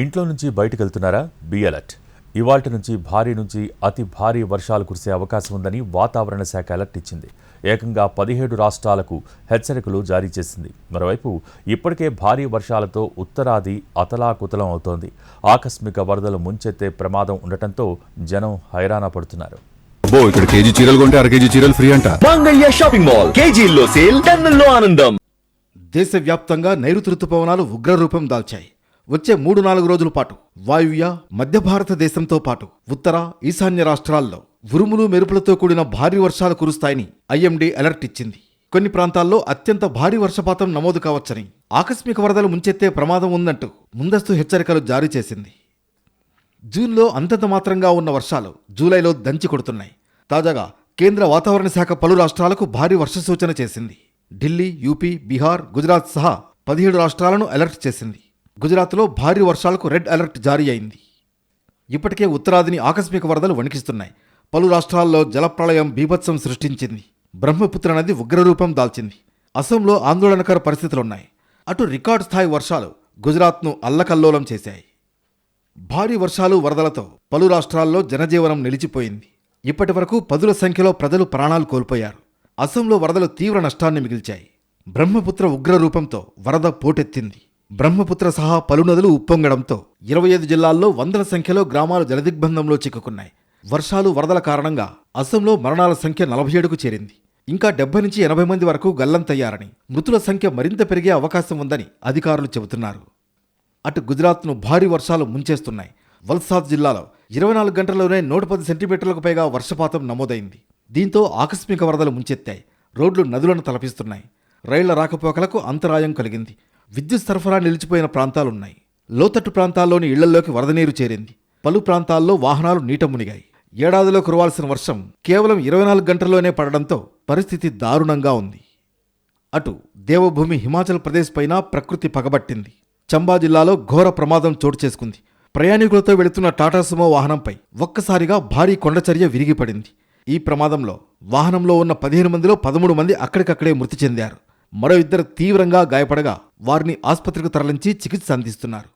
ఇంట్లో నుంచి బయటకు వెళ్తున్నారా? Be alert. ఇవాల్టి నుంచి భారీ నుంచి అతి భారీ వర్షాలు కురిసే అవకాశం ఉందని వాతావరణ శాఖ అలర్ట్ ఇచ్చింది. ఏకంగా 17 రాష్ట్రాలకు హెచ్చరికలు జారీ చేసింది. మరోవైపు ఇప్పటికే భారీ వర్షాలతో ఉత్తరాది అతలాకుతలం అవుతోంది. ఆకస్మిక వరదలు ముంచెత్తే ప్రమాదం ఉండటంతో జనం హైరాణ పడుతున్నారు. ఇక్కడ కేజీ చీరలు కొంటే అర కేజీ చీరలు ఫ్రీ అంట. మంగళ్య షాపింగ్ మాల్ కేజీల్లో సేల్, టన్నుల్లో ఆనందం. దేశవ్యాప్తంగా నైరుతి రుతుపవనాలు ఉగ్రరూపం దాల్చాయి. వచ్చే 3-4 రోజుల పాటు వాయువ్య మధ్య భారతదేశంతో పాటు ఉత్తర ఈశాన్య రాష్ట్రాల్లో ఉరుములు మెరుపులతో కూడిన భారీ వర్షాలు కురుస్తాయని ఐఎండీ అలర్ట్ ఇచ్చింది. కొన్ని ప్రాంతాల్లో అత్యంత భారీ వర్షపాతం నమోదు కావచ్చని, ఆకస్మిక వరదలు ముంచెత్తే ప్రమాదం ఉందంటూ ముందస్తు హెచ్చరికలు జారీ చేసింది. జూన్లో అంతంత మాత్రంగా ఉన్న వర్షాలు జూలైలో దంచి కొడుతున్నాయి. తాజాగా కేంద్ర వాతావరణ శాఖ పలు రాష్ట్రాలకు భారీ వర్ష సూచన చేసింది. ఢిల్లీ, యూపీ, బీహార్, గుజరాత్ సహా 17 రాష్ట్రాలను అలర్ట్ చేసింది. గుజరాత్లో భారీ వర్షాలకు రెడ్ అలర్ట్ జారీ అయింది. ఇప్పటికే ఉత్తరాదిని ఆకస్మిక వరదలు వణికిస్తున్నాయి. పలు రాష్ట్రాల్లో జలప్రళయం బీభత్సం సృష్టించింది. బ్రహ్మపుత్ర నది ఉగ్రరూపం దాల్చింది. అసోంలో ఆందోళనకర పరిస్థితులున్నాయి. అటు రికార్డు స్థాయి వర్షాలు గుజరాత్ను అల్లకల్లోలం చేశాయి. భారీ వర్షాలు, వరదలతో పలు రాష్ట్రాల్లో జనజీవనం నిలిచిపోయింది. ఇప్పటి వరకు 10ల సంఖ్యలో ప్రజలు ప్రాణాలు కోల్పోయారు. అసోంలో వరదలు తీవ్ర నష్టాన్ని మిగిల్చాయి. బ్రహ్మపుత్ర ఉగ్రరూపంతో వరద పోటెత్తింది. బ్రహ్మపుత్ర సహా పలు నదులు ఉప్పొంగడంతో 25 జిల్లాల్లో 100ల సంఖ్యలో గ్రామాలు జలదిగ్బంధంలో చిక్కుకున్నాయి. వర్షాలు, వరదల కారణంగా అసోంలో మరణాల సంఖ్య 47కు చేరింది. ఇంకా 70 నుంచి 80 మంది వరకు గల్లంతయ్యారని, మృతుల సంఖ్య మరింత పెరిగే అవకాశం ఉందని అధికారులు చెబుతున్నారు. అటు గుజరాత్ను భారీ వర్షాలు ముంచేస్తున్నాయి. వల్సాద్ జిల్లాలో 24 గంటల్లోనే 110 సెంటీమీటర్లకు పైగా వర్షపాతం నమోదైంది. దీంతో ఆకస్మిక వరదలు ముంచెత్తాయి. రోడ్లు నదులను తలపిస్తున్నాయి. రైళ్ల రాకపోకలకు అంతరాయం కలిగింది. విద్యుత్ సరఫరా నిలిచిపోయిన ప్రాంతాలున్నాయి. లోతట్టు ప్రాంతాల్లోని ఇళ్లలోకి వరద నీరు చేరింది. పలు ప్రాంతాల్లో వాహనాలు నీట మునిగాయి. ఏడాదిలో కురవాల్సిన వర్షం కేవలం 24 గంటల్లోనే పడడంతో పరిస్థితి దారుణంగా ఉంది. అటు దేవభూమి హిమాచల్ ప్రదేశ్ పైన ప్రకృతి పగబట్టింది. చంబా జిల్లాలో ఘోర ప్రమాదం చోటు చేసుకుంది. ప్రయాణికులతో వెళుతున్న టాటా సుమో వాహనంపై ఒక్కసారిగా భారీ కొండచర్య విరిగిపడింది. ఈ ప్రమాదంలో వాహనంలో ఉన్న 15 మందిలో 13 మంది అక్కడికక్కడే మృతి చెందారు. మరో 2 తీవ్రంగా గాయపడగా వారిని ఆసుపత్రికి తరలించి చికిత్స అందిస్తున్నారు.